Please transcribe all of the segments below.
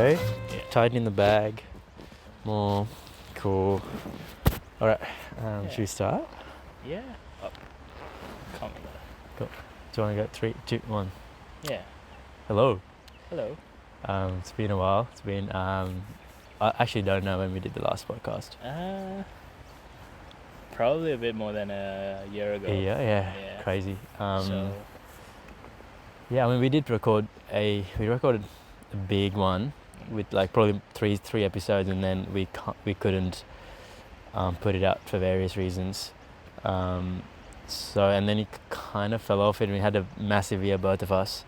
Okay. Yeah. Tighten the bag. More. Cool. Alright. Should we start? Yeah. Oh, come on. Cool. Do you want to go 3, 2, 1? Yeah. Hello. Hello. It's been a while. It's been I actually don't know when we did the last podcast. Probably a bit more than a year ago. Yeah. Crazy. So Yeah, I mean we recorded a big one with like probably three episodes, and then we couldn't put it out for various reasons. So and then it kind of fell off, and we had a massive year, both of us.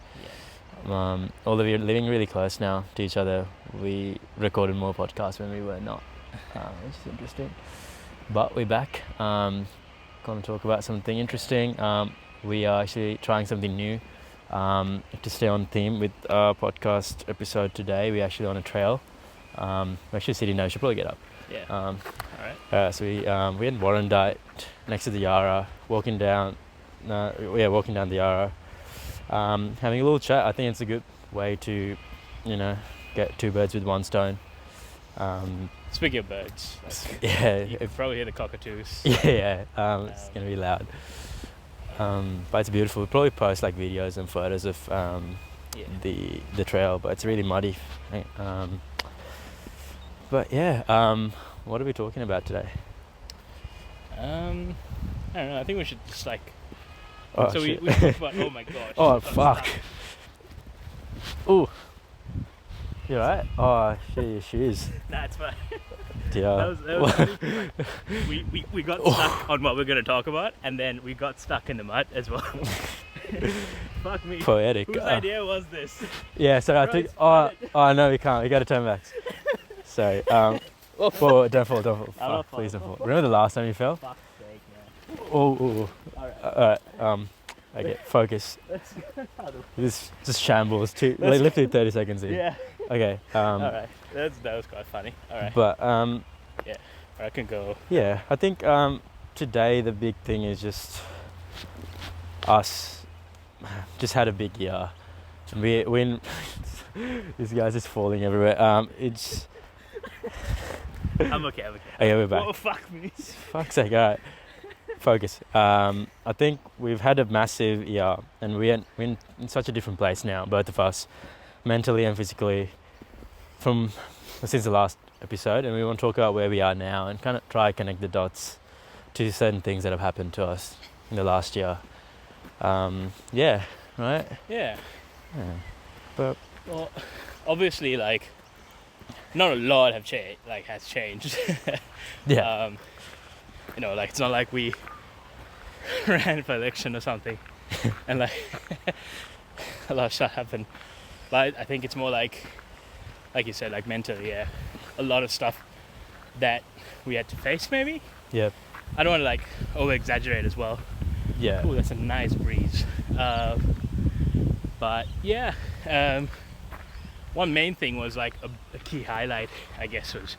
yeah. Although we're living really close now to each other, we recorded more podcasts when we were not, which is interesting. But we're back. Going to talk about something interesting. We are actually trying something new. To stay on theme with our podcast episode today, we're actually on a trail. We're actually sitting now. We should probably get up. Yeah. All right. So we had Warrandyte next to the Yarra, walking down the Yarra, having a little chat. I think it's a good way to, get two birds with one stone. Speaking of birds, you can probably hear the cockatoos. Yeah. It's gonna be loud. But it's beautiful. We'll probably post like videos and photos of the trail, but it's really muddy. But yeah, what are we talking about today? I don't know. I think we should just like. Oh, so we shit. talked about. Oh my gosh. Oh fuck. Ooh. You alright? Oh shit, your shoes. Nah, it's fine. Yeah. That was we got stuck on what we're going to talk about, and then we got stuck in the mud as well. Fuck me. Poetic. Whose idea was this? Yeah, so I think. Oh no, we can't. We got to turn back. Sorry. Whoa, don't fall. Fuck, please don't fall. Remember the last time you fell? Fuck's sake, man. Oh. Alright. Okay, focus. This just shambles. Literally 30 seconds in. Yeah. Okay. Alright. That was quite funny. Alright. But yeah, I can go. Yeah, I think today the big thing is just us. Just had a big year. We this guy's just falling everywhere. It's. I'm okay. Okay, we're back. Oh fuck me. Fuck's sake! All right, focus. I think we've had a massive year, and we're in such a different place now, both of us, mentally and physically, since the last episode, and we want to talk about where we are now and kind of try to connect the dots to certain things that have happened to us in the last year. Yeah, right? Yeah. But well, obviously, like, not a lot has changed. Yeah. Like it's not like we ran for election or something, and like a lot of stuff happened. But I think it's more like you said, like mentally, yeah, a lot of stuff that we had to face, maybe. Yeah. I don't want to like over exaggerate as well. Yeah. Oh, that's a nice breeze. But yeah, one main thing was like a key highlight, I guess, was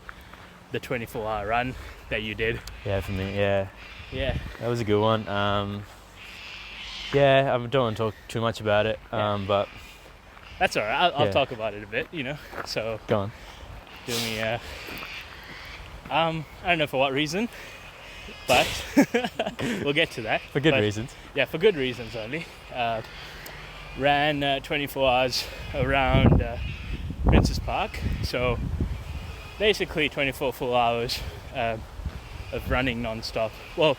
the 24-hour run that you did. Yeah, for me, yeah. Yeah. That was a good one. Yeah, I don't want to talk too much about it, but... That's all right. I'll talk about it a bit, So... Go on. Do me, I don't know for what reason, but we'll get to that. For good reasons. Yeah, for good reasons only. Ran 24 hours around Princess Park, so basically 24 full hours of running non-stop. Well,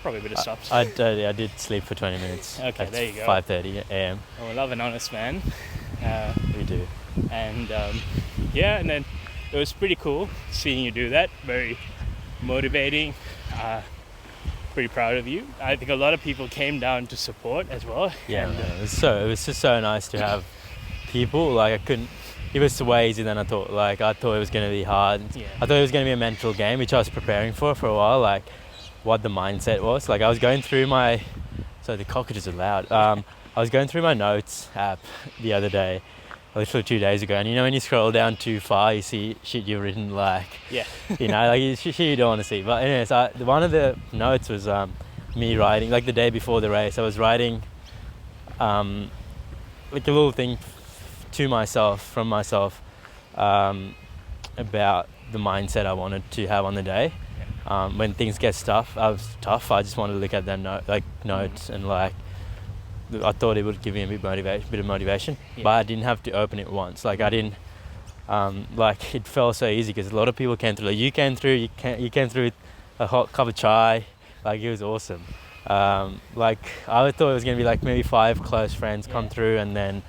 probably a bit of stops. I did sleep for 20 minutes. Okay, at there you go. 5:30 a.m. I love an honest man. We do. And and then it was pretty cool seeing you do that. Very motivating. Pretty proud of you. I think a lot of people came down to support as well. Yeah, and, it was just so nice to have people. Like it was way easier than I thought. Like I thought it was going to be hard. Yeah. I thought it was going to be a mental game, which I was preparing for a while. Like what the mindset was. Like I was going through the cockatoos are loud. I was going through my notes app the other day, literally 2 days ago, and when you scroll down too far, you see shit you've written, like shit you don't want to see. But anyways, one of the notes was me writing, like the day before the race, I was writing like a little thing from myself about the mindset I wanted to have on the day. When things get tough, I just wanted to look at that notes and like I thought it would give me a bit of motivation, but I didn't have to open it once. Like I didn't. Like it felt so easy because a lot of people came through. Like you came through with a hot cup of chai. Like it was awesome. Like I thought it was gonna be like maybe 5 close friends come through, and then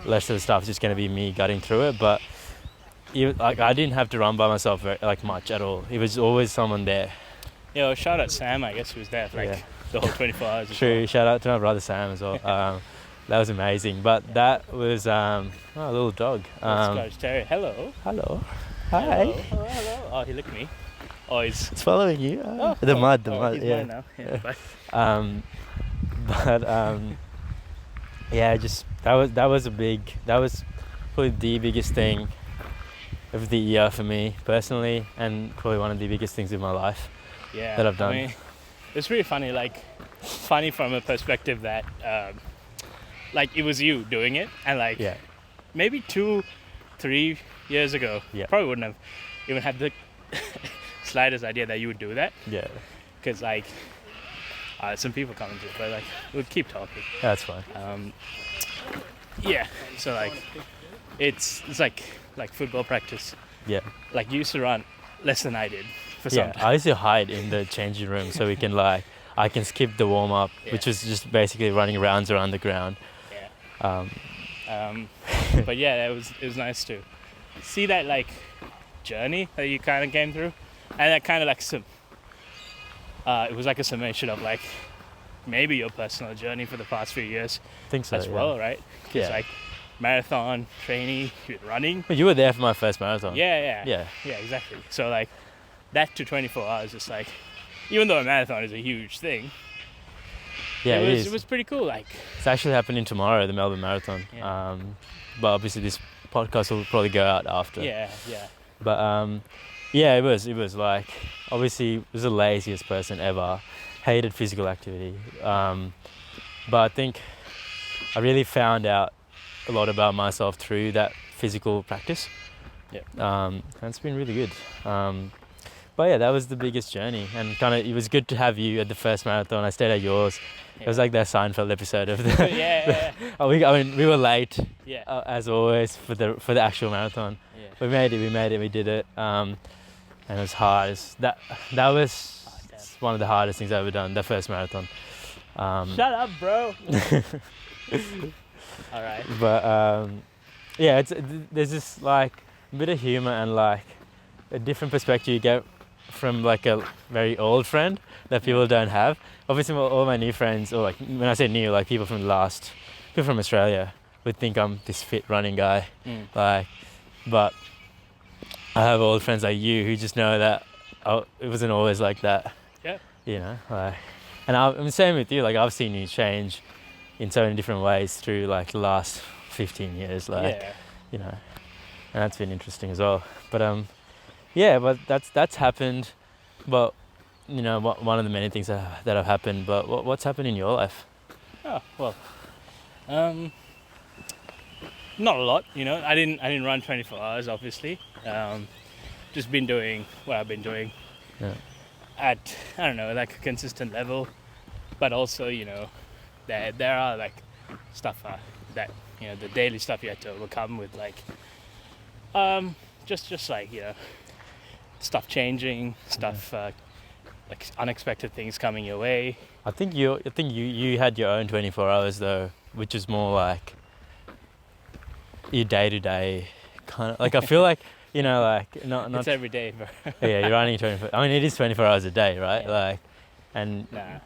the rest of the stuff is just gonna be me gutting through it. But like I didn't have to run by myself much at all. It was always someone there. Yeah, well, shout out Sam, I guess, who was there for the whole 24 hours. True. Shout out to my brother Sam as well. That was amazing. But that was a little dog. Scottish Terrier. Hello. Hello. Hi. Hello. Oh, he licked me. Oh, it's following you. The mud. He's Yeah. mine now. Yeah. Bye. Just that was probably the biggest thing of the year for me personally, and probably one of the biggest things in my life that I've done. I mean, it's really funny. Like, funny from a perspective that, like, it was you doing it, and like, maybe 2-3 years ago, probably wouldn't have even had the slightest idea that you would do that. Yeah. Because like, some people coming to it, but like, we'll keep talking. That's fine. So like, it's like football practice. Yeah. Like, you used to run less than I did for some time. I used to hide in the changing room so we can I can skip the warm up, which was just basically running rounds around the ground. But yeah, it was nice to see that like journey that you kind of came through, and that kind of like it was like a summation of like maybe your personal journey for the past few years. I think so as well, right? Because like marathon training, running. Well, you were there for my first marathon. Yeah, exactly. So like that to 24 hours is like, even though a marathon is a huge thing, it was pretty cool. Like, it's actually happening tomorrow, the Melbourne Marathon. But obviously this podcast will probably go out after. But it was like, obviously was the laziest person ever, hated physical activity, but I think I really found out a lot about myself through that physical practice. And it's been really good. But yeah, that was the biggest journey, and kind of it was good to have you at the first marathon. I stayed at yours. It was like that Seinfeld episode of the. We were late. As always for the actual marathon. We made it. We did it. And it was hard. That was one of the hardest things I've ever done. The first marathon. Shut up, bro. All right. But there's just like a bit of humor and like a different perspective you get from like a very old friend that people don't have. Obviously all my new friends, or like when I say new, like people from Australia would think I'm this fit running guy. Like, but I have old friends like you who just know that it wasn't always like that. You know, like, and I'm the same with you. Like, I've seen you change in so many different ways through like the last 15 years. Like, you know, and that's been interesting as well. But but that's happened. But you know, one of the many things that have happened. But what's happened in your life? Oh well, not a lot. You know, I didn't run 24 hours. Obviously, just been doing what I've been doing. At, I don't know, like a consistent level, but also, you know, there are like stuff that, you know, the daily stuff you have to overcome with like, just like, you know, stuff changing, stuff like unexpected things coming your way. I think you had your own 24 hours though, which is more like your day to day kind of like. I feel like, you know, like not it's every day, bro. You're running 24. I mean, it is 24 hours a day, right? Like, and I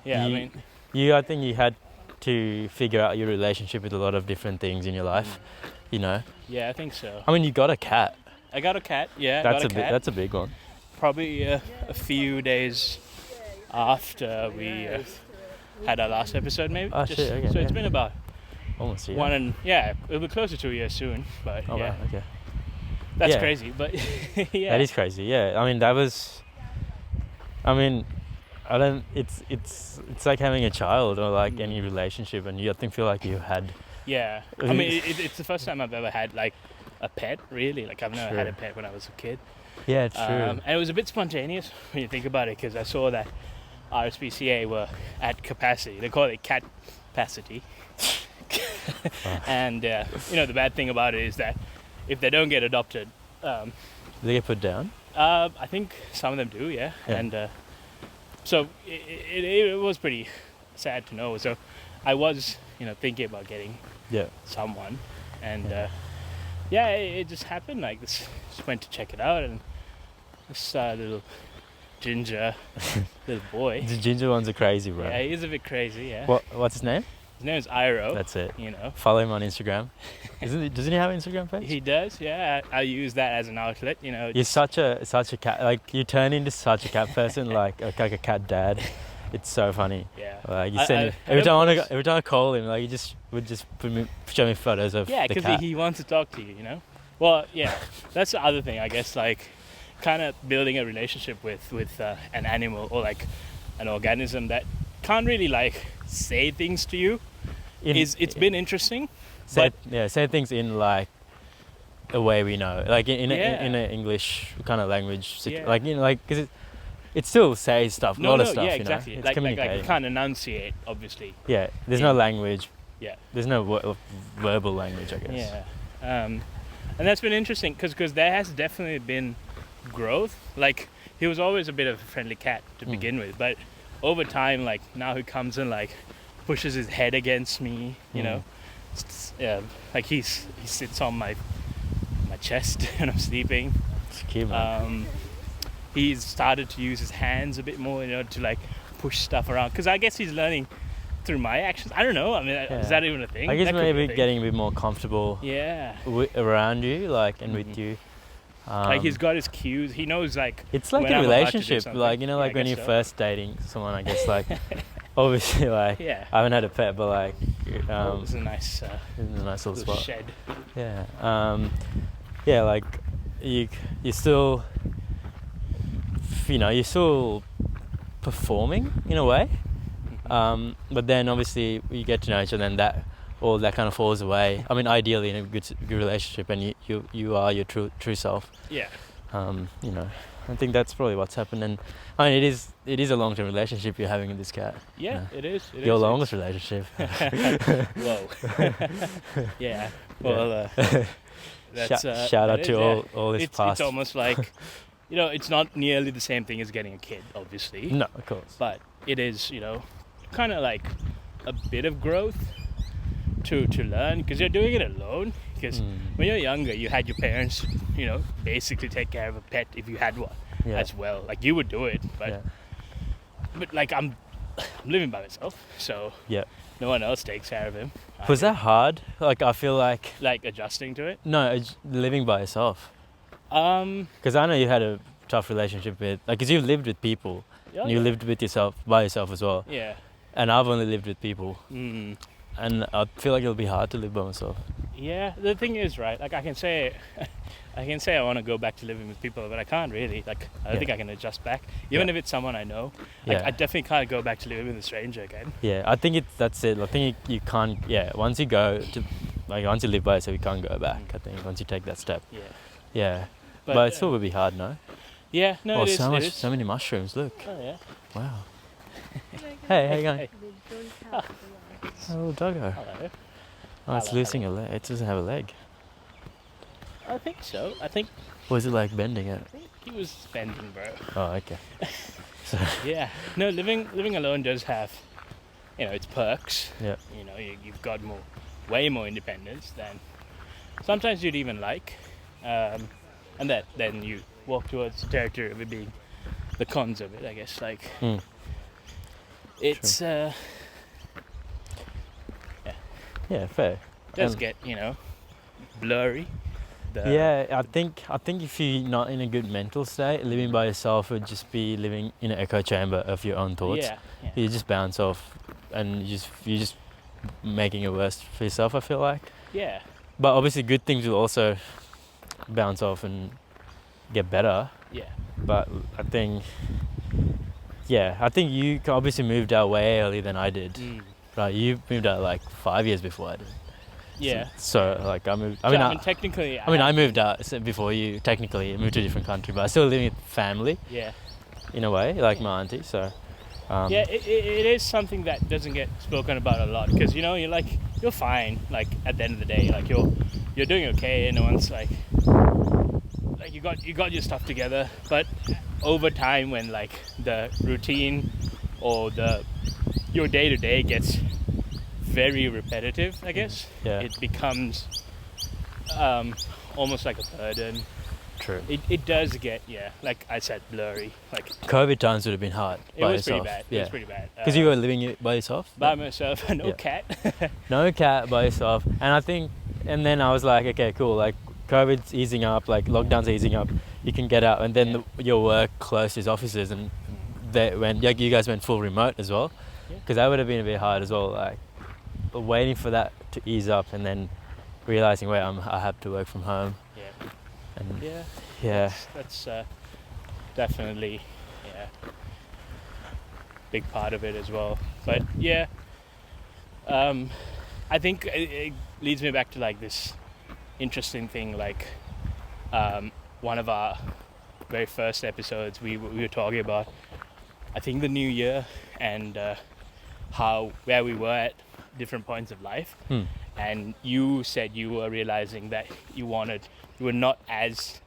think you had to figure out your relationship with a lot of different things in your life. You know. Yeah, I think so. I mean, you got a cat. I got a cat. Yeah, That's a big one. Probably a few days after we had our last episode, maybe. Oh shit! Okay. So it's been about almost a year. it'll be closer to a year soon. But wow, okay. That's crazy, but yeah. That is crazy, yeah. I mean, it's like having a child or like any relationship, and you feel like you had. Yeah, I mean, it's the first time I've ever had like a pet really. Like I've never True. had a pet when I was a kid. Yeah, true. And it was a bit spontaneous when you think about it, because I saw that RSPCA were at capacity. They call it cat capacity. And the bad thing about it is that if they don't get adopted, They get put down? I think some of them do, yeah. And so it was pretty sad to know. So I was, thinking about getting someone, and it just happened. Like this, just went to check it out, and this little ginger little boy. The ginger ones are crazy, bro. Yeah, he's a bit crazy. Yeah. What's his name? His name is Iro. That's it. You know. Follow him on Instagram. Doesn't he have an Instagram page? He does. Yeah. I use that as an outlet. You're such a cat. Like you turn into such a cat person, like a cat dad. It's so funny. Yeah. Like you send every time I call him, like he would just show me photos of the cat. Yeah, because he wants to talk to you. Well, yeah. That's the other thing, I guess. Like, kind of building a relationship with an animal or like an organism that can't really like say things to you. It's been interesting. Say things in like a way we know, like in an English kind of language, because it still says stuff, a lot of stuff. Yeah, exactly. It's like communicating. you can't enunciate, obviously. Yeah, there's no language. Yeah, there's no verbal language, I guess. Yeah, and that's been interesting because there has definitely been growth. Like he was always a bit of a friendly cat to begin with, but over time, like now he comes and like pushes his head against me, like he sits on my chest when I'm sleeping. It's cute, man. He's started to use his hands a bit more, to like push stuff around, because I guess he's learning through my actions. I don't know. I mean, is that even a thing? I guess maybe getting a bit more comfortable. Yeah. Around you, and with you. Like he's got his cues. He knows like. It's like a relationship, like when you're first dating someone. I guess like, obviously like. Yeah. I haven't had a pet, but like. It's a nice. It's a nice little spot. Shed. Yeah. Like you're still. You're still performing in a way, but then obviously you get to know each other, and that kind of falls away. I mean, ideally in a good relationship, and you are your true self. Yeah. I think that's probably what's happened, and I mean it is a long-term relationship you're having with this cat. Yeah, it is. Your longest relationship. Whoa. Yeah. Well, that's shout out to all this past. It's almost like. It's not nearly the same thing as getting a kid, obviously. No, of course. But it is, kind of like a bit of growth to learn, because you're doing it alone. Because when you're younger, you had your parents, basically take care of a pet if you had one as well. Like you would do it, but like I'm living by myself, so no one else takes care of him. Was that hard? Like I feel like adjusting to it. No, living by yourself. Because I know you had a tough relationship with, because you've lived with people, and you lived with yourself, by yourself as well. Yeah. And I've only lived with people. And I feel like it'll be hard to live by myself. Yeah, the thing is, right, like I can say I want to go back to living with people, but I can't really. Like, I don't think I can adjust back. Even if it's someone I know, I definitely can't go back to living with a stranger again. Yeah, I think that's it. I think you can't, once you go to, once you live by yourself, you can't go back, I think, once you take that step. Yeah. Yeah. But it still would be hard, no? Yeah, no, it is. So many mushrooms, look. Oh, yeah. Wow. Hey, how you going? Hey. A little doggo. Hello. Oh, it's losing a leg. It doesn't have a leg. I think so. Was it like bending it? I think he was bending, bro. Oh, okay. So. Yeah. No, living alone does have, its perks. Yeah. You've got way more independence than sometimes you'd even like. And then you walk towards the territory of it being the cons of it, I guess. Like, it's yeah, fair. It does get blurry. I think if you're not in a good mental state, living by yourself would just be living in an echo chamber of your own thoughts. Yeah. You just bounce off, and you're just making it worse for yourself, I feel like. Yeah. But obviously, good things will also bounce off and get better. Yeah. But I think you obviously moved out way earlier than I did. Right, you moved out like 5 years before I did. Yeah. So like I moved. So, I mean, technically. I moved out before you. Technically, I moved to a different country, but I still living with family. Yeah. In a way, like my auntie. So. Yeah, it is something that doesn't get spoken about a lot because you're fine. Like at the end of the day, like you're doing okay. No one's like you got your stuff together. But over time, when like the routine or your day to day gets very repetitive, I guess it becomes almost like a burden. True. It does get like I said, blurry. Like COVID times would have been hard. It was yourself. pretty bad. Yeah. It was pretty bad. Because you were living by yourself. By myself, no cat. No cat, by yourself, and then I was like, okay, cool. Like COVID's easing up, like lockdown's easing up. You can get out, and then your work closed its offices, and you guys went full remote as well. Because that would have been a bit hard as well. Like waiting for that to ease up, and then realizing, wait, I have to work from home. Yeah. And that's definitely big part of it as well. But I think it leads me back to like this interesting thing. Like one of our very first episodes, we were talking about I think the new year and where we were at different points of life. And you said you were realizing that you were not as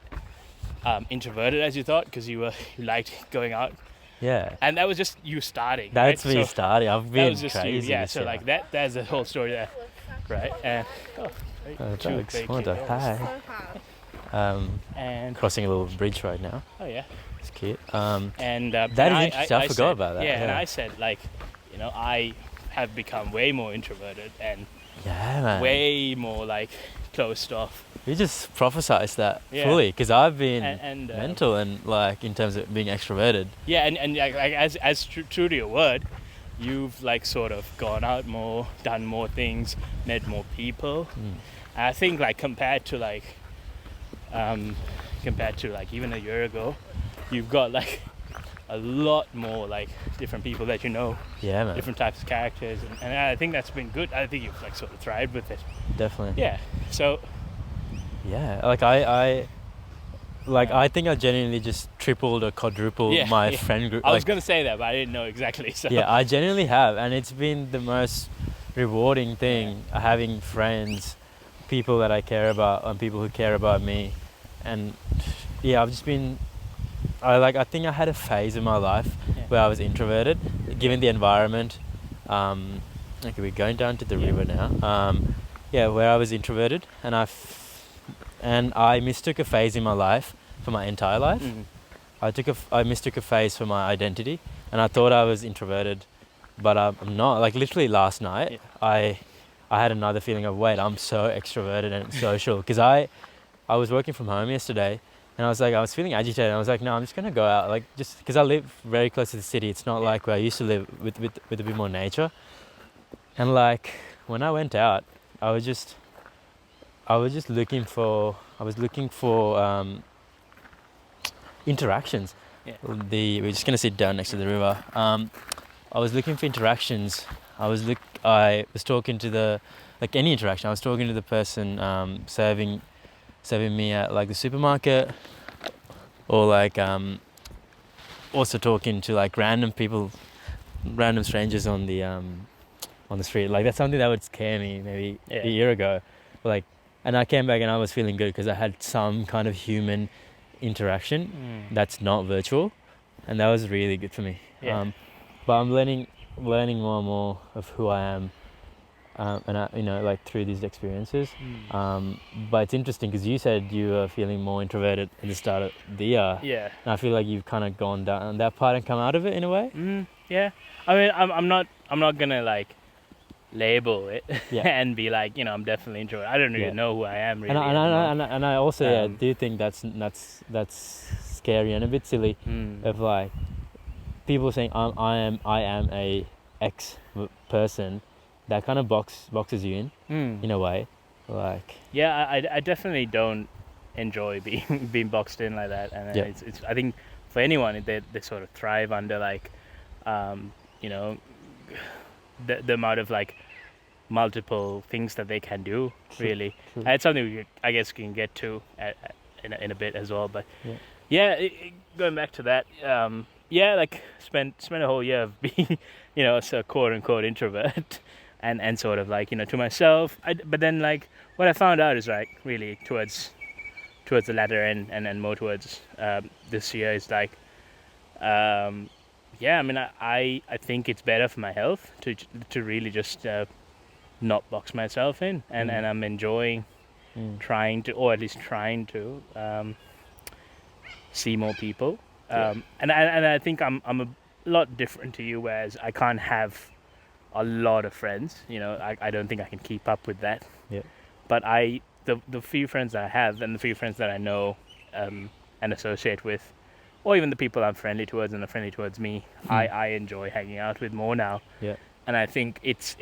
introverted as you thought because you liked going out. Yeah. And that was just you starting. That's right? me starting. I've been that was just crazy. You. Yeah. So like there's a whole story there, right? And hi. And crossing a little bridge right now. Oh yeah. It's cute. And that is interesting. I forgot about that. Yeah, and I said like, I have become way more introverted and way more like closed off. You just prophesized that fully because I've been mental and like in terms of being extroverted. Yeah, and like as true to your word, you've like sort of gone out more, done more things, met more people. And I think like compared to like even a year ago, you've got like a lot more like different people that you know. Yeah, man. Different types of characters, and I think that's been good. I think you've like sort of thrived with it. Definitely. Yeah. So. Yeah, like I think I genuinely just tripled or quadrupled my friend group. I was gonna say that, but I didn't know exactly. So. Yeah, I genuinely have, and it's been the most rewarding thing having friends, people that I care about, and people who care about me, and I've just been. I think I had a phase in my life where I was introverted, given the environment. Okay, we're going down to the river now. Where I was introverted, and I mistook a phase in my life for my entire life. I mistook a phase for my identity, and I thought I was introverted, but I'm not. Like literally last night, I had another feeling of wait, I'm so extroverted and social because I was working from home yesterday. And I was feeling agitated. I was like, no, I'm just going to go out. Like, just because I live very close to the city. It's not like where I used to live with a bit more nature. And like, when I went out, I was looking for interactions. We're just going to sit down next to the river. I was looking for interactions. I was talking to any interaction. I was talking to the person serving me at like the supermarket, or like also talking to like random people, random strangers on the street. Like that's something that would scare me maybe a year ago. Like, and I came back and I was feeling good because I had some kind of human interaction that's not virtual, and that was really good for me. But I'm learning more and more of who I am. And I, like through these experiences. But it's interesting because you said you were feeling more introverted at the start of the year. Yeah. And I feel like you've kind of gone down that part and come out of it in a way. Yeah. I mean, I'm not gonna like label it and be like, I'm definitely introverted. I don't really know who I am really. And I also do think that's scary and a bit silly of like people saying I am a X person. That kind of boxes you in a way, like. Yeah, I definitely don't enjoy being boxed in like that, and it's I think for anyone they sort of thrive under like, the amount of like multiple things that they can do. True, Really, true. and it's something I guess we can get to in a bit as well. But Yeah. going back to that, like spent a whole year of being, a quote unquote introvert, and sort of like to myself. But then like what I found out is like really towards the latter end and more towards this year is like, I mean I think it's better for my health to really just not box myself in, and I'm enjoying trying to, or at least trying to see more people. And I think I'm a lot different to you, whereas I can't have a lot of friends. I don't think I can keep up with that. Yeah. But the few friends that I have, and the few friends that I know and associate with, or even the people I'm friendly towards and are friendly towards me, I enjoy hanging out with more now. Yeah. And I think it's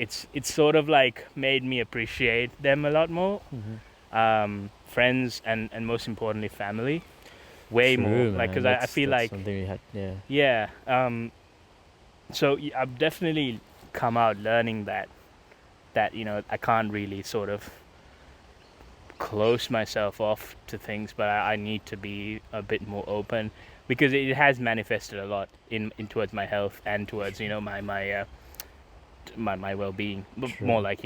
sort of like made me appreciate them a lot more. Friends and most importantly family, way True, more. man. Like, because I feel that's like something we had. Yeah. yeah. So I've definitely come out learning that I can't really sort of close myself off to things, but I need to be a bit more open, because it has manifested a lot in towards my health and towards my well-being, True. more like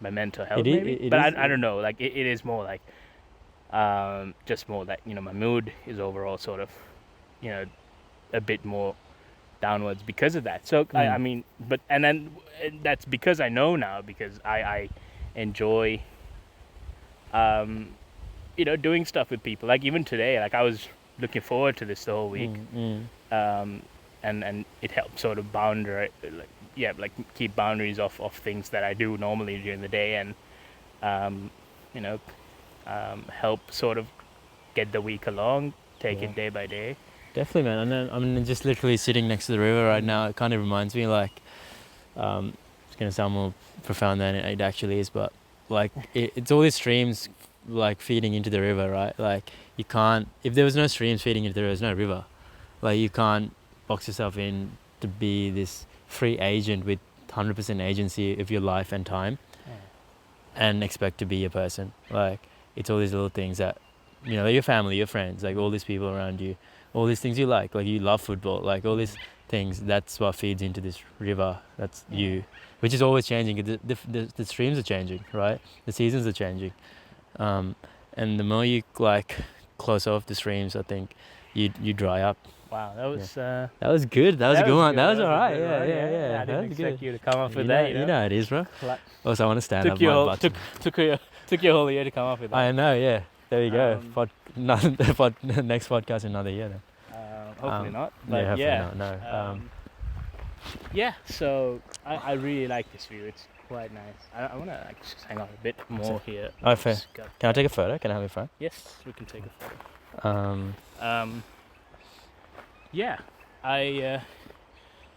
my mental health maybe. It But is- I don't know, like it is more like just more that my mood is overall sort of a bit more downwards because of that. So I mean, but and then that's because I know now, because I enjoy doing stuff with people. Like even today, like I was looking forward to this the whole week. And it helps sort of keep boundaries of things that I do normally during the day, and help sort of get the week along, take it day by day. Definitely, man. And then I'm just literally sitting next to the river right now. It kind of reminds me, like, it's gonna sound more profound than it actually is, but like it's all these streams like feeding into the river, right? Like you can't, if there was no streams feeding into the river, there's no river. Like you can't box yourself in to be this free agent with 100% agency of your life and time, and expect to be a person. Like it's all these little things that your family, your friends, like all these people around you, all these things you like you love football, like all these things, that's what feeds into this river. That's you, which is always changing. The streams are changing, right? The seasons are changing, and the more you like close off the streams, I think you dry up. Wow, that was that was good. That was a good one. That was alright. Yeah. I didn't expect you to come up with that. You know how it is, bro. Also, I want to stand up. Took you a whole year to come up with that. I know. Yeah. There you go. Next podcast another year then. Hopefully not. But hopefully not. No. Yeah. So I really like this view. It's quite nice. I want to just hang out a bit more here. Oh, fair. Can I take a photo? Can I have a photo? Yes, we can take a photo. Yeah,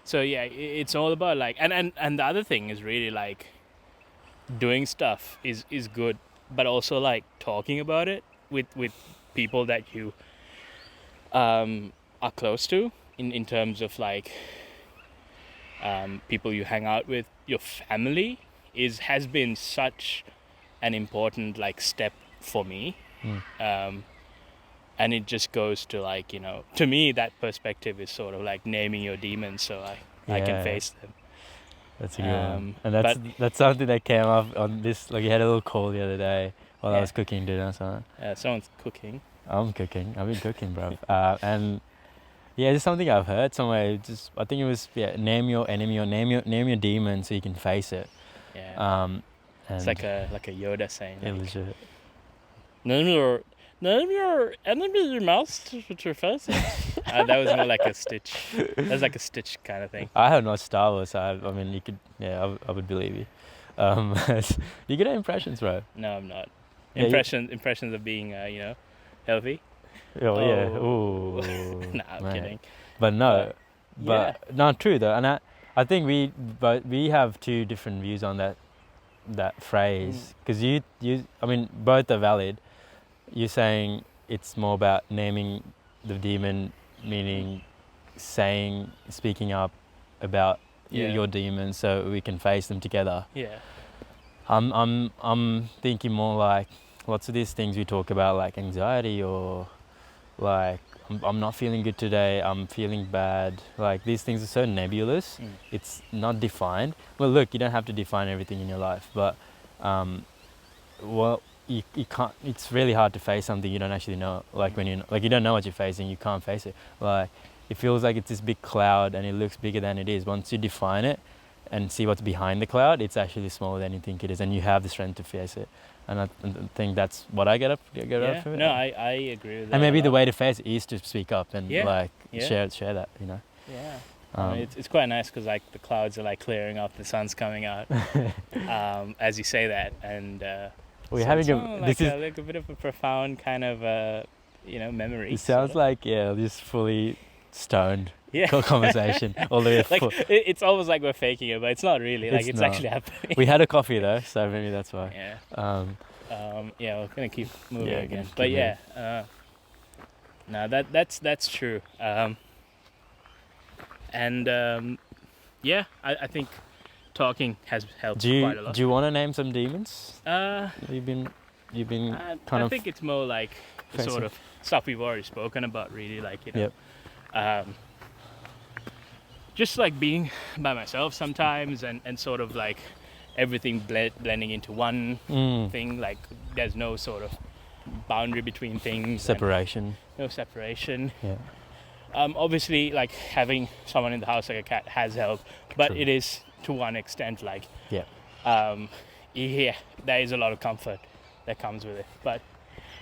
so yeah, it's all about like, and the other thing is really like doing stuff is good, but also like talking about it with people that you are close to, in terms of like people you hang out with, your family has been such an important like step for me. And it just goes to like, to me that perspective is sort of like naming your demons, so I can face them. That's a good one. And that's something that came up on this, like you had a little call the other day while I was cooking dinner. So someone's cooking. I'm cooking. I've been cooking, bro. And yeah, it's something I've heard somewhere. I think it was name your enemy or name your demon so you can face it. Yeah. And it's like a Yoda saying. Yeah, like, legit. Name your enemy your mouse to face it. That was more like a Stitch. That was like a Stitch kind of thing. I have not Star Wars, so I mean, you could, I would believe you. You good at impressions, bro? No, I'm not. Yeah, Impressions of being, healthy. Oh, yeah. Ooh. Nah, I'm kidding. But no, not true though. And I think we have two different views on that phrase, because I mean, both are valid. You're saying it's more about naming the demon, meaning speaking up about your demons so we can face them together. Yeah. I'm thinking more like lots of these things we talk about, like anxiety or like I'm not feeling good today, I'm feeling bad. Like these things are so nebulous. It's not defined. Well, look, you don't have to define everything in your life, but well, you can't. It's really hard to face something you don't actually know. Like when you don't know what you're facing, you can't face it. Like it feels like it's this big cloud and it looks bigger than it is. Once you define it and see what's behind the cloud, it's actually smaller than you think it is, and you have the strength to face it. And I think that's what I get up from it. No, I agree with that. And maybe the way to face it is to speak up and share that, you know. Yeah. It's quite nice because like the clouds are like clearing up, the sun's coming out, as you say that, and we're having a bit of a profound kind of memory. It sounds like just fully stoned conversation all the way like it's almost like we're faking it, but it's not really. Like it's actually happening. We had a coffee though, so maybe that's why. We're gonna keep moving again. But no, that's true. I think talking has helped quite a lot. Do you want to name some demons? You've been I think it's more like the sort of stuff we've already spoken about, really, like just like being by myself sometimes, and sort of like everything blending into one thing. Like there's no sort of boundary between things. No separation. Yeah. Obviously, like having someone in the house like a cat has helped, but True. it is to one extent. Like, there is a lot of comfort that comes with it, but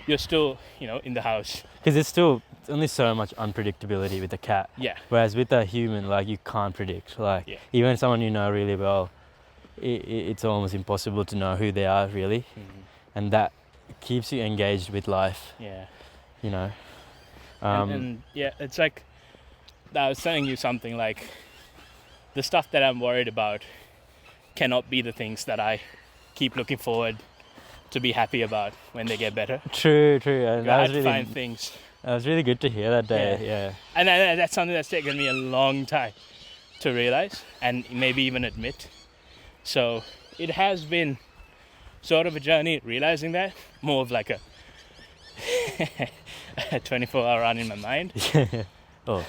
you're still, in the house. Because it's still only so much unpredictability with a cat. Yeah. Whereas with a human, like you can't predict. Like even someone you know really well, it's almost impossible to know who they are really, and that keeps you engaged with life. Yeah. You know. It's like I was telling you something like the stuff that I'm worried about cannot be the things that I keep looking forward to be happy about when they get better. True. And I had to find things. That was really good to hear that day. Yeah. And that's something that's taken me a long time to realize and maybe even admit. So it has been sort of a journey realizing that, more of like a 24-hour run in my mind. Oh,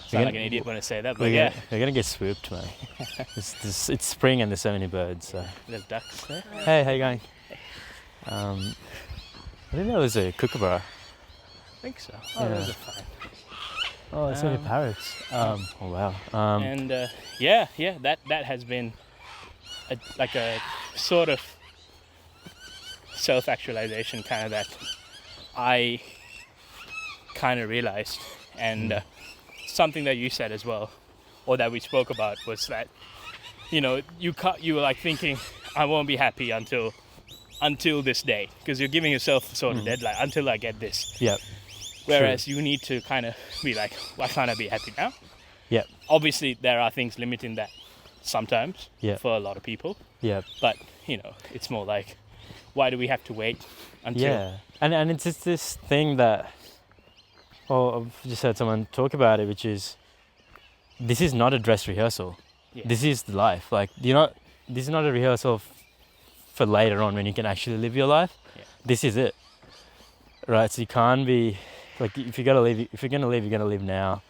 sound like an idiot when I say that, but we're gonna get swooped, man. It's spring and there's so many birds. So. There's ducks there. Hey, how you going? I think that was a kookaburra. I think so. Oh, those are fine. Oh, there's so many parrots. Oh wow. That has been a sort of self-actualization kind of that I kind of realized, and something that you said as well, or that we spoke about, was that you were like thinking, I won't be happy until this day, because you're giving yourself a sort of deadline, until I get this. Yep. Whereas True. you need to kind of be like, why can't I be happy now? Yep. Obviously there are things limiting that sometimes for a lot of people. Yeah. But it's more like, why do we have to wait until? Yeah. And it's just this thing that, I've just heard someone talk about it, which is, this is not a dress rehearsal. Yeah. This is life. Like, this is not a rehearsal for later on when you can actually live your life. Yeah. This is it. Right? So you can't be, like, if you're gonna live, you're gonna live now.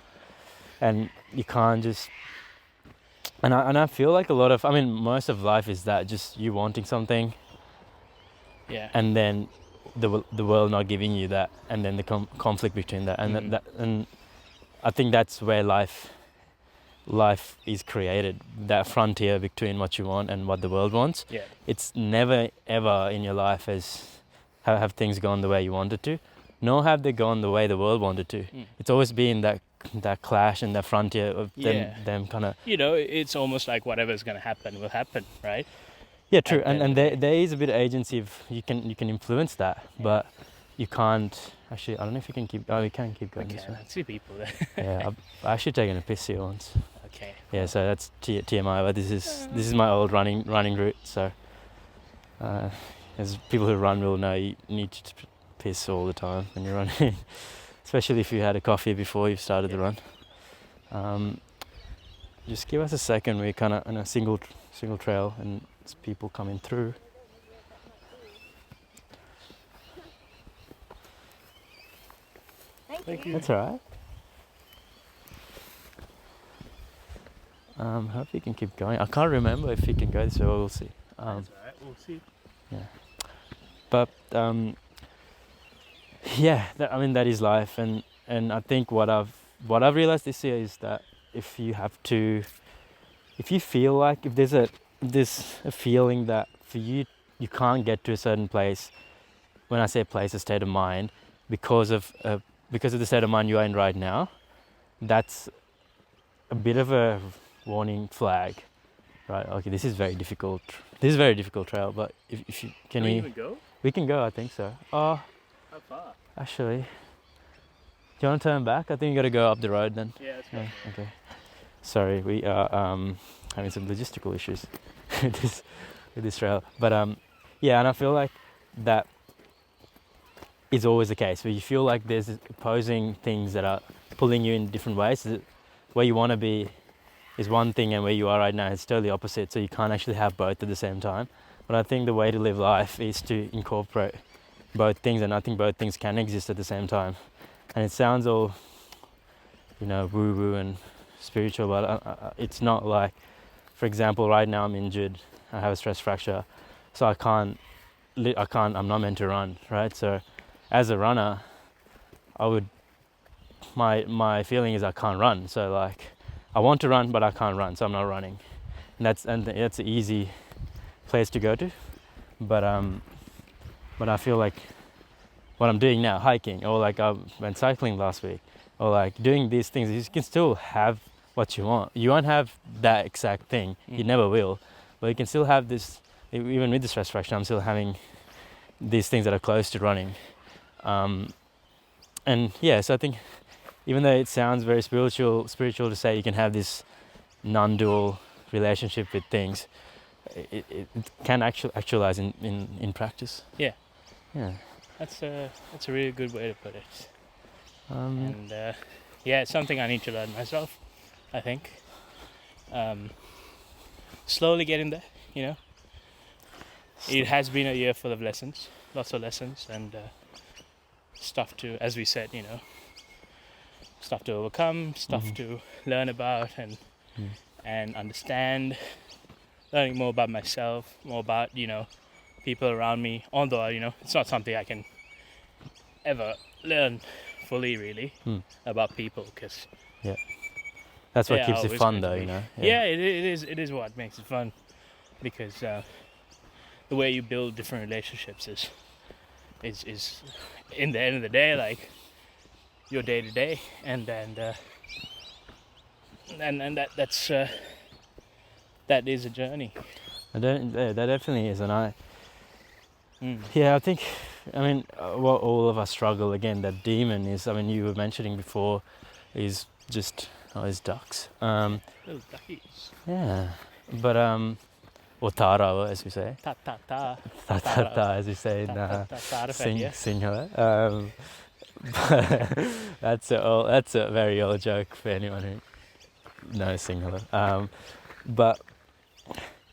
And you can't just, and I feel like most of life is that, just you wanting something. Yeah. And then the world not giving you that, and then the conflict between that, and and I think that's where life is created, that frontier between what you want and what the world wants. Yeah. It's never ever in your life have things gone the way you wanted to, nor have they gone the way the world wanted to. It's always been that clash and that frontier of them kind of. It's almost like whatever's going to happen will happen, right? Yeah, true. And there is a bit of agency if you can influence that, but you can't. Actually, I don't know if you can keep. Oh, you can keep going this way. I see people there. Yeah, I've actually taken a piss here once. Okay. Yeah, so that's TMI. But this is my old running route. So, as people who run will know, you need to piss all the time when you're running, especially if you had a coffee before you started the run. Just give us a second. We're kind of on a single trail and there's people coming through. Thank you. That's alright. Hope you can keep going. I can't remember if you can go this way, we'll see. That's alright. We'll see. But yeah, that is life, and I think what I've realized this year is that if you feel like if there's a feeling that for you can't get to a certain place, when I say place, a state of mind, because of the state of mind you are in right now, that's a bit of a warning flag, right? Okay, this is very difficult. This is a very difficult trail, but if you can we even go? We can go, I think so. Oh, how far? Actually, do you want to turn back? I think you got to go up the road then. Yeah, let's go. Yeah, okay. Sorry, we are having some logistical issues with this trail, but yeah, and I feel like that is always the case where you feel like there's opposing things that are pulling you in different ways. Where you want to be is one thing, and where you are right now is totally opposite, so you can't actually have both at the same time. But I think the way to live life is to incorporate both things, and I think both things can exist at the same time. And it sounds all, woo-woo and spiritual, but it's not. Like, for example, right now I'm injured. I have a stress fracture, so I'm not meant to run, right? So as a runner, my feeling is I can't run. So like, I want to run, but I can't run, so I'm not running. And that's an easy place to go to. But I feel like what I'm doing now, hiking, or like I went cycling last week, or like doing these things, you can still have what you want. You won't have that exact thing. You never will. But you can still have this, even with the stress fracture, I'm still having these things that are close to running. And yeah, so I think even though it sounds very spiritual to say you can have this non-dual relationship with things, it can actualize in practice. Yeah. Yeah. That's a really good way to put it. And yeah, it's something I need to learn myself, I think. Slowly getting there, It has been a year full of lessons, lots of lessons, and stuff to, as we said, stuff to overcome, stuff to learn about and understand, learning more about myself, more about, people around me, although, it's not something I can ever learn fully, really, about people, because that's what keeps it fun, though, Yeah, it is what makes it fun, because the way you build different relationships is in the end of the day, like, your day to day, and that is a journey. That definitely is, and I think, what all of us struggle, again, that demon is, you were mentioning before, is just is ducks. Little duckies. Yeah, but or tara, as we say. Ta, as we say in Sinhala. That's a very old joke for anyone who knows Sinhala. But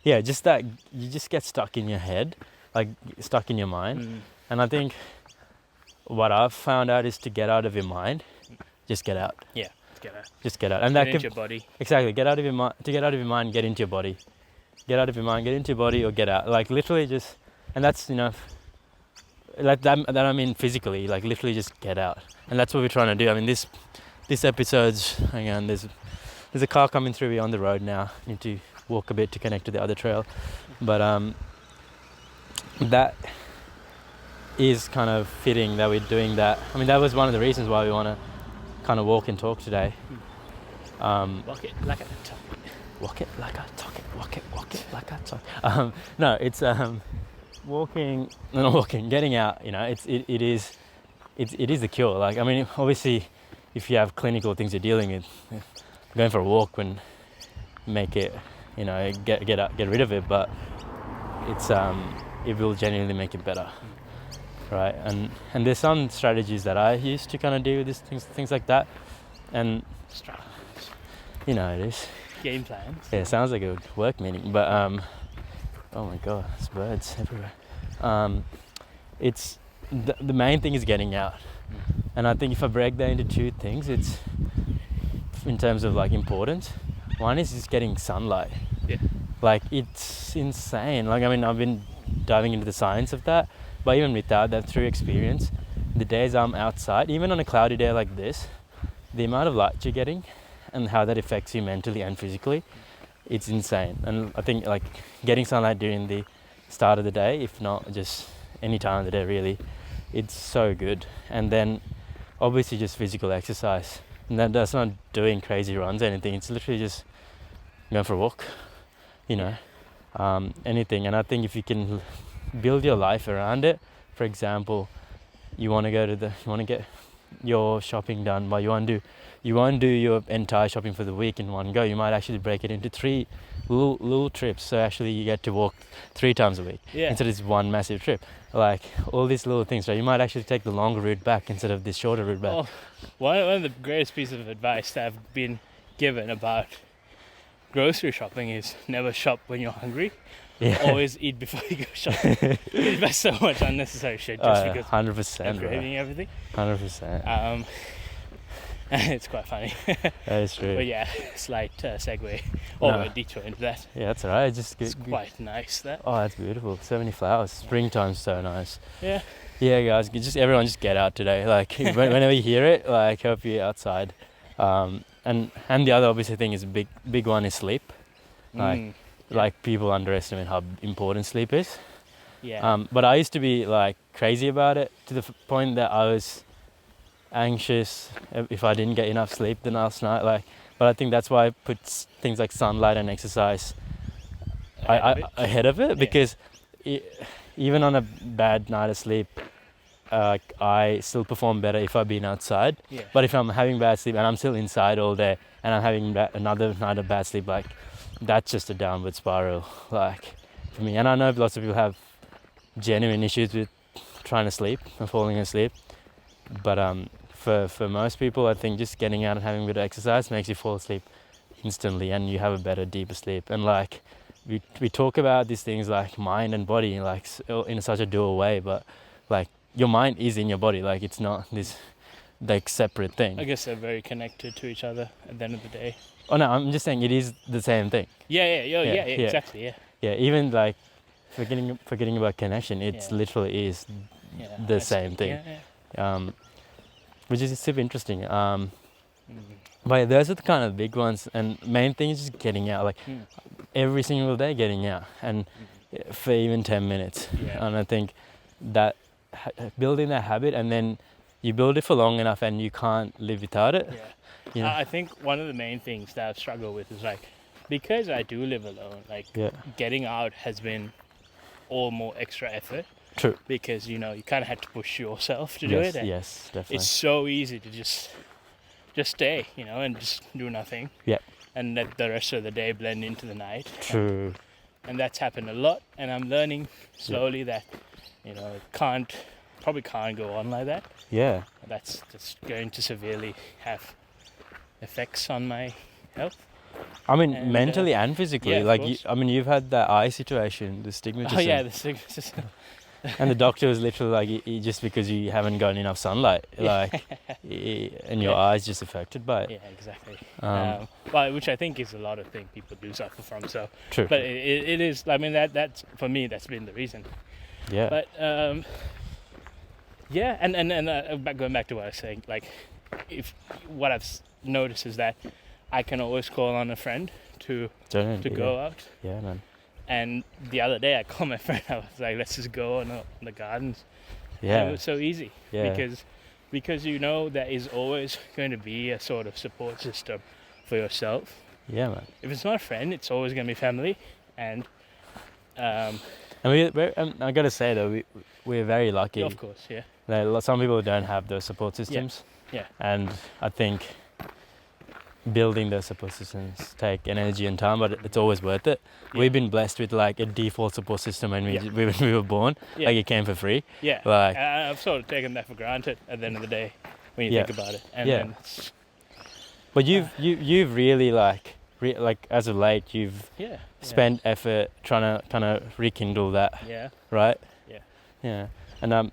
yeah, just that you just get stuck in your head, like stuck in your mind. And I think what I've found out is to get out of your mind, just get out. Yeah, get out. Just get out, and get into your body. Exactly, get out of your mind. To get out of your mind, get into your body. Get out of your mind, get into your body, or get out. Like literally, just, and that's like that I mean physically, like literally, just get out. And that's what we're trying to do. This episode's, hang on, there's a car coming through. We're on the road now. Need to walk a bit to connect to the other trail, but that is kind of fitting that we're doing that. That was one of the reasons why we want to kind of walk and talk today. Walk it like a talk. Walk it like I talk it. Walk it like I talk. No, it's getting out. It is the cure. Like, obviously, if you have clinical things you're dealing with, going for a walk and make it, get rid of it. But it's it will genuinely make it better, right? And there's some strategies that I use to kind of deal with things like that, and it is game plans. Yeah, it sounds like a work meeting, but oh my god, there's birds everywhere. It's the main thing is getting out, And I think if I break that into two things, it's in terms of like importance. One is just getting sunlight. Yeah. Like it's insane. Like I mean, I've been diving into the science of that, but even without that, through experience, the days I'm outside, even on a cloudy day like this, the amount of light you're getting and how that affects you mentally and physically, it's insane. And I think like getting sunlight during the start of the day, if not just any time of the day really, it's so good. And then obviously just physical exercise. And that's not doing crazy runs or anything, it's literally just going for a walk, you know, anything. And I think if you can build your life around it, for example, you want to get your shopping done, but you won't do your entire shopping for the week in one go. You might actually break it into 3 little trips, so actually you get to walk 3 times a week instead of this one massive trip. Like all these little things, right? You might actually take the longer route back instead of this shorter route back. Oh, one of the greatest pieces of advice that I've been given about grocery shopping is never shop when you're hungry. Always eat before you go shopping. You buy so much unnecessary shit just because 100%, you're craving everything. 100%. It's quite funny. That is true. But yeah, slight segue or a detour into that. Yeah, that's alright. It's quite nice that. Oh, that's beautiful. So many flowers. Springtime's so nice. Yeah. Yeah, guys, everyone just get out today. Like whenever you hear it, like hope you're outside. And the other obviously thing is big one is sleep. Like people underestimate how important sleep is. Yeah. But I used to be like crazy about it to the point that I was anxious if I didn't get enough sleep the last night. But I think that's why I put things like sunlight and exercise ahead of it, because even on a bad night of sleep, I still perform better if I've been outside. Yeah. But if I'm having bad sleep and I'm still inside all day and I'm having another night of bad sleep, like that's just a downward spiral, like for me. And I know lots of people have genuine issues with trying to sleep and falling asleep, but for most people, I think just getting out and having a bit of exercise makes you fall asleep instantly, and you have a better, deeper sleep. And like we talk about these things like mind and body, like in such a dual way, but like your mind is in your body, like it's not this like separate thing. I guess they're very connected to each other at the end of the day. Oh no, I'm just saying it is the same thing. Yeah, exactly. Yeah, even like forgetting about connection, it literally is the same thing. Which is super interesting. But those are the kind of big ones, and main thing is just getting out, like every single day getting out, and for even 10 minutes. And I think that building that habit, and then you build it for long enough and you can't live without it. You know? I think one of the main things that I've struggled with is like, because I do live alone, like getting out has been all more extra effort. True. Because, you kind of had to push yourself to do it. And yes, definitely. it's so easy to just stay, and just do nothing. Yeah. And let the rest of the day blend into the night. True. And that's happened a lot. And I'm learning slowly that, it probably can't go on like that. Yeah. That's just going to severely have effects on my health. I mean, mentally and physically. You've had that eye situation, the stigmatism. Oh yeah, the stigmatism. And the doctor was literally like, just because you haven't gotten enough sunlight, and your eyes just affected by it. Yeah, exactly. But which I think is a lot of things people do suffer from. So, true. But it is. I mean, that's for me. That's been the reason. Yeah. But and going back to what I was saying, like, what I've noticed is that I can always call on a friend to go out. Yeah, man. And the other day I called my friend. I was like, let's just go on the gardens. Yeah. And it was so easy. Yeah. Because there is always going to be a sort of support system for yourself. Yeah, man. If it's not a friend, it's always going to be family. And I gotta say though, we're very lucky. Of course, yeah. Like, some people don't have those support systems. Yeah. And I think building those support systems take energy and time, but it's always worth it. Yeah. We've been blessed with like a default support system when we were born. Yeah. Like it came for free. Yeah. Like I've sort of taken that for granted at the end of the day when you think about it. And but you've really like as of late you've spent effort trying to kind of rekindle that. Yeah. Right. Yeah. Yeah. And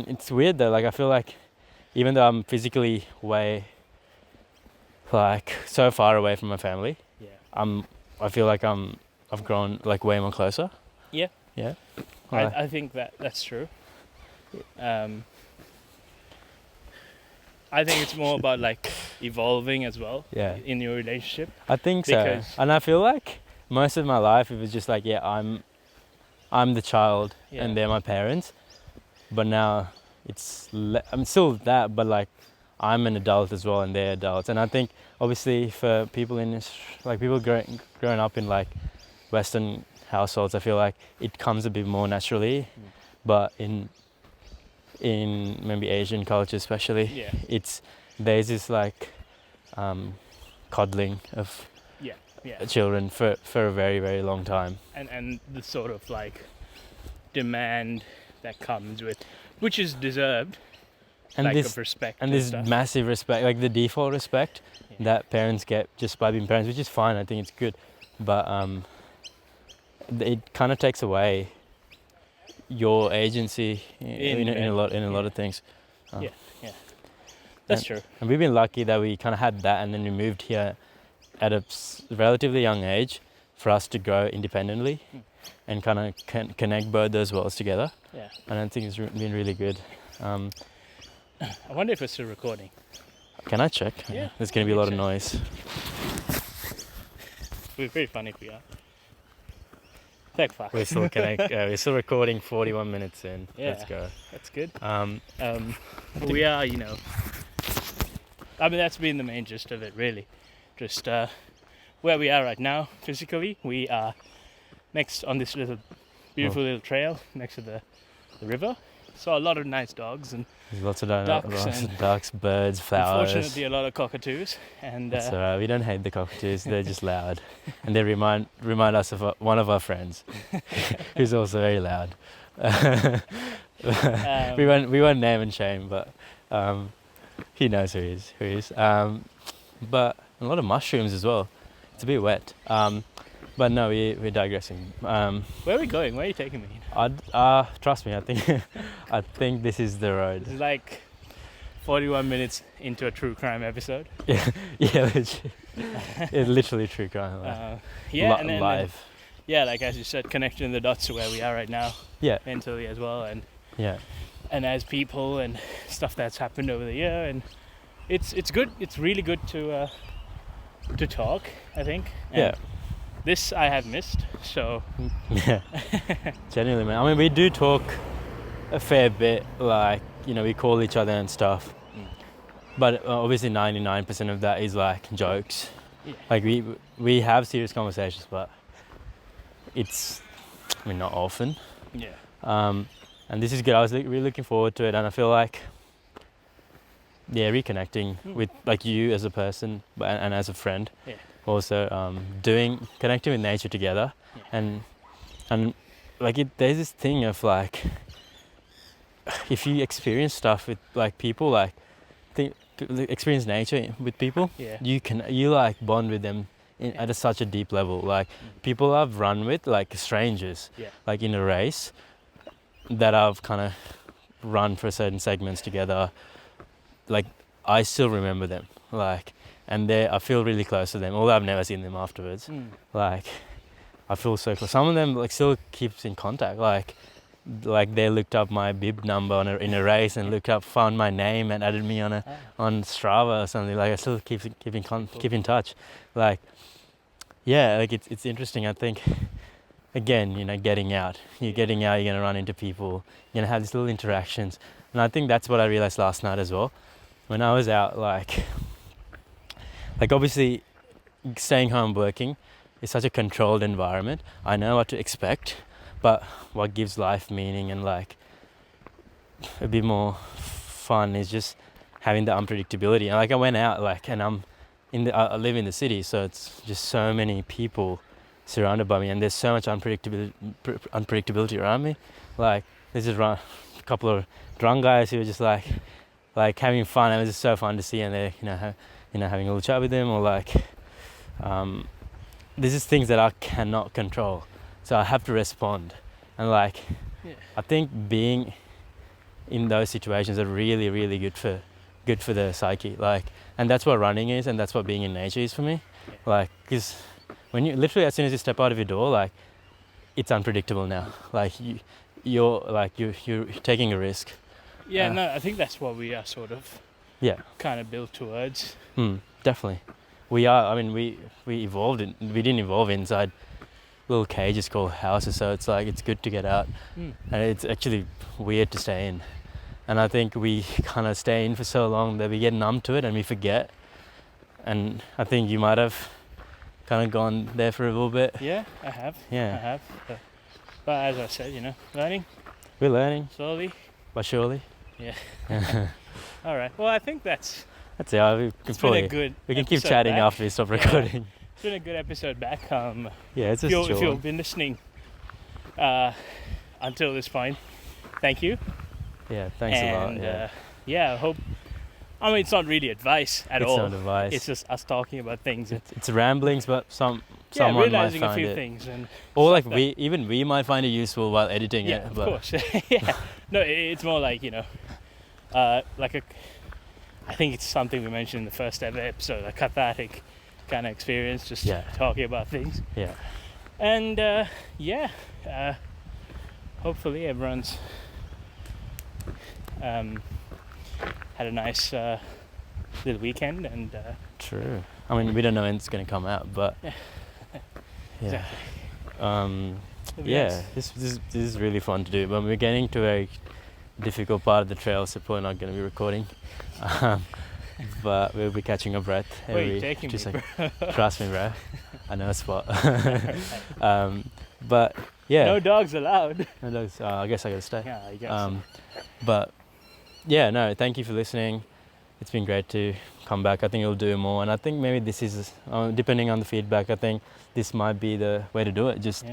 it's weird though. Like I feel like even though I'm physically way, like, so far away from my family, Yeah. I feel like I've grown like way more closer. Yeah. Yeah. I think that's true. I think it's more about like evolving as well. Yeah. In your relationship. I think so. Because- And I feel like most of my life it was just like, yeah, I'm the child Yeah. and they're my parents. But now I'm still that, but like I'm an adult as well and they're adults. And I think obviously for people people growing up in like Western households, I feel like it comes a bit more naturally. But in maybe Asian culture especially, Yeah. there's this like coddling of Yeah. children for a very, very long time. And the sort of like demand that comes with, which is deserved, And like this of respect and and this stuff. massive respect, like the default respect that parents get just by being parents, which is fine. I think it's good, but it kind of takes away your agency in a lot of things. That's true. And we've been lucky that we kind of had that, and then we moved here at a relatively young age for us to grow independently and kind of connect both those worlds together. Yeah. And I think it's been really good. I wonder if we're still recording. Can I check? Yeah. There's going to be a lot of Check. noise. We're very funny if we are. Thank fuck. We're still recording 41 minutes in. Yeah. Let's go. That's good. Um, We are, I mean, that's been the main gist of it, really. Just where we are right now, physically, we are next on this beautiful little trail next to the river. Saw a lot of nice dogs and there's lots of Ducks ducks, birds, flowers. unfortunately a lot of cockatoos. And That's alright. We don't hate the cockatoos. They're just loud, and they remind us of one of our friends, who's also very loud. We won't name and shame, but he knows who he is. But a lot of mushrooms as well. It's a bit wet. But no, we're digressing. where are we going? Where are you taking me? Trust me, I think this is the road. It's like 41 minutes into a true crime episode. Yeah, it's literally true crime. And then, live. like as you said, connecting the dots to where we are right now. Yeah. Mentally as well, and Yeah. and as people and stuff that's happened over the year, and it's good. It's really good to talk, I think. And Yeah. This I have missed, so Yeah. Genuinely, man. I mean, we do talk a fair bit, like, we call each other and stuff. But obviously 99% of that is like jokes. Yeah. Like we have serious conversations, but it's, not often. yeah, And this is good. I was really looking forward to it, and I feel like, reconnecting with like you as a person and as a friend. Yeah. Also, connecting with nature together, and like there's this thing of like, if you experience stuff with like people, like experience nature with people, yeah, you like bond with them at such a deep level. Like people I've run with, like strangers, Yeah. like in a race that I've kind of run for certain segments together. Like I still remember them, like, and I feel really close to them, although I've never seen them afterwards. Like I feel so close. Some of them like still keeps in contact, like they looked up my bib number in a race and found my name and added me on Strava or something. Like I still keep in touch. Like like it's interesting. I think again, getting out. You're gonna run into people. You're gonna have these little interactions, and I think that's what I realized last night as well. When I was out, like obviously staying home working is such a controlled environment. I know what to expect, but what gives life meaning and like a bit more fun is just having the unpredictability. And like I went out, like, and I live in the city, so it's just so many people surrounded by me, and there's so much unpredictability around me. Like there's just a couple of drunk guys who were just like having fun. It was just so fun to see, and they're having a little chat with them, or like there's just things that I cannot control, so I have to respond. And like I think being in those situations are really, really good for good for the psyche. Like, and that's what running is, and that's what being in nature is for me. Yeah. Like, because when you literally, as soon as you step out of your door, like, it's unpredictable now. Like you're taking a risk. Yeah, no, I think that's what we are sort of Yeah. kind of built towards. Definitely. We are. I mean, we evolved. We didn't evolve inside little cages called houses. So it's like it's good to get out, and it's actually weird to stay in. And I think we kind of stay in for so long that we get numb to it and we forget. And I think you might have kind of gone there for a little bit. Yeah, I have. Yeah. I have. But as I said, learning. We're learning. Slowly. But surely. Yeah. All right. Well, I think that's it. We can keep chatting back. after we stop recording. It's been a good episode back. Yeah, it's just if you've been listening until this point, thank you. Yeah, thanks a lot. I hope. I mean, it's not really advice at all. It's not advice. It's just us talking about things. It's ramblings, but someone realizing might find a few it. things, or like we might find it useful while editing it. Of course. Yeah. No, it's more like I think it's something we mentioned in the first ever episode, a cathartic kind of experience, just talking about things. Yeah. And hopefully everyone's had a nice little weekend and. True. I mean, we don't know when it's going to come out, but Exactly. This is really fun to do. But we're getting to a difficult part of the trail, so probably not going to be recording. But we'll be catching our breath. Where are you taking me, bro? Trust me, bro. I know a spot. But yeah. No dogs allowed. No dogs. I guess I got to stay. Yeah, I guess. But yeah, no. Thank you for listening. It's been great to come back. I think we'll do more, and I think maybe this is depending on the feedback. I think this might be the way to do it. Just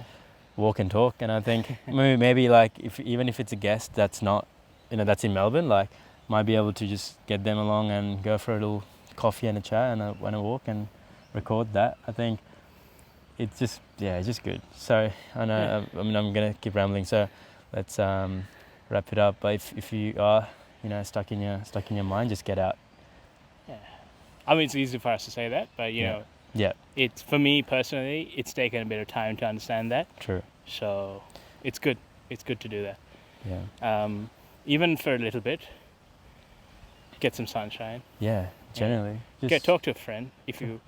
walk and talk. And I think maybe like even if it's a guest that's not, that's in Melbourne, like might be able to just get them along and go for a little coffee and a chat and a walk and record that. I think it's just good. So I know I'm gonna keep rambling. So let's wrap it up. But if you are stuck in your mind, just get out. Yeah, I mean it's easy for us to say that, but it's for me personally, it's taken a bit of time to understand that. True. So it's good. It's good to do that. Yeah. Even for a little bit, get some sunshine. Yeah, generally. Just talk to a friend if you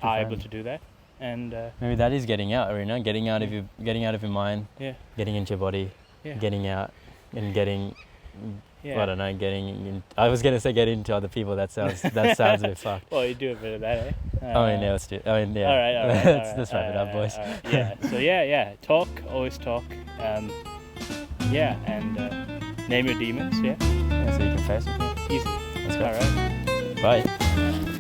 are able to do that, and maybe that is getting out. Getting out of your mind. Yeah. Getting into your body. Yeah. Getting out and getting. Yeah. I don't know. Getting in, I was gonna say getting into other people. That sounds a bit fucked. Well, you do a bit of that, eh? Let's do it. All right. Let's wrap it up, boys. Yeah. So talk. Always talk. And name your demons. Yeah. So you can face it. Easy. Let's go. All right. Bye.